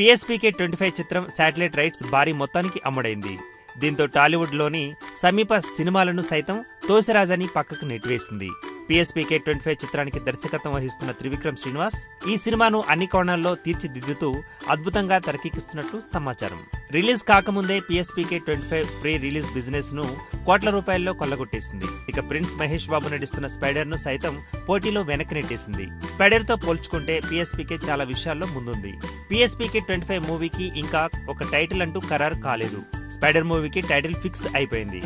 PSPK25 చిత్రం satellite rights భారీ మొత్తానికి అమ్ముడైంది. దీంతో టాలీవుడ్లోని సమీప సినిమాలను సైతం తోసిరాజని పక్కకు నెట్టివేసింది. PSPK25 చిత్రానికి దర్శకత్వం వహిస్తున్న త్రివిక్రమ్ శ్రీనివాస్ ఈ సినిమాను అన్ని కోణాల్లో తీర్చిదిద్దుతూ అద్భుతంగా తెరకెక్కిస్తున్నట్లు సమాచారం. రిలీజ్ కాకముందే PSPK25 ప్రీ రిలీజ్ బిజినెస్ ను కోట్ల రూపాయల్లో కొల్లగొట్టేసింది. ఇక ప్రిన్స్ మహేష్ బాబు నటిస్తున్న స్పైడర్ ను సైతం పోటీలో వెనక్కి నెట్టేసింది. స్పైడర్ తో పోల్చుకుంటే PSPK చాలా విషయాల్లో ముందుంది. PSPK25 మూవీకి ఇంకా ఒక టైటిల్ అంటూ ఖరారు కాలేదు. స్పైడర్ మూవీకి టైటిల్ ఫిక్స్ అయిపోయింది.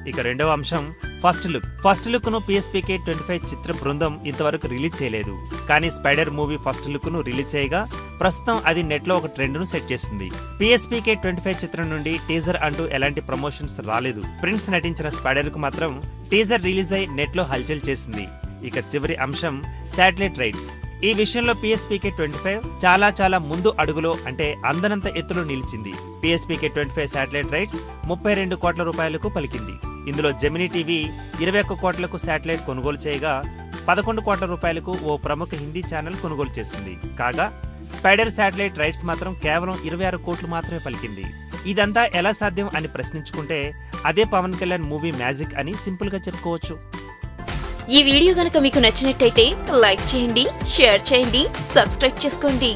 ఇక రెండవ అంశం ఫస్ట్ లుక్ ను PSPK25 చిత్ర బృందం ఇంతవరకు రిలీజ్ చేయలేదు. కానీ స్పైడర్ మూవీ ఫస్ట్ లుక్ ను రిలీజ్ చేయగా ప్రస్తుతం అది నెట్ లో ఒక ట్రెండ్ ను సెట్ చేసింది. PSPK25 చిత్రం నుండి టీజర్ అంటూ ఎలాంటి ప్రమోషన్స్ రాలేదు. ప్రిన్స్ నటించిన స్పైడర్ కు మాత్రం టీజర్ రిలీజ్ అయి నెట్ లో హల్చల్ చేసింది. ఇక చివరి అంశం శాటిలైట్ రైట్స్. ఈ విషయంలో PSPK25 చాలా ముందు అడుగులో అంటే అందనంత ఎత్తులో నిలిచింది. PSPK25 శాటిలైట్ రైట్స్ 32 కోట్ల రూపాయలకు పలికింది. ఇందులో జెమినీ టీవీ 21 కోట్లకు శాటిలైట్ కొనుగోలు చేయగా 11 కోట్ల రూపాయలకు ఓ ప్రముఖ హిందీ ఛానల్ కొనుగోలు చేసింది. కాగా స్పైడర్ శాటిలైట్ రైట్స్ మాత్రం కేవలం 26 కోట్లు మాత్రమే పలికింది. ఇదంతా ఎలా సాధ్యం అని ప్రశ్నించుకుంటే అదే పవన్ కళ్యాణ్ మూవీ మ్యాజిక్ అని సింపుల్ గా చెప్పుకోవచ్చు. ఈ వీడియో గనుక మీకు నచ్చినట్టయితే లైక్ చేయండి, షేర్ చేయండి, సబ్స్క్రైబ్ చేసుకోండి.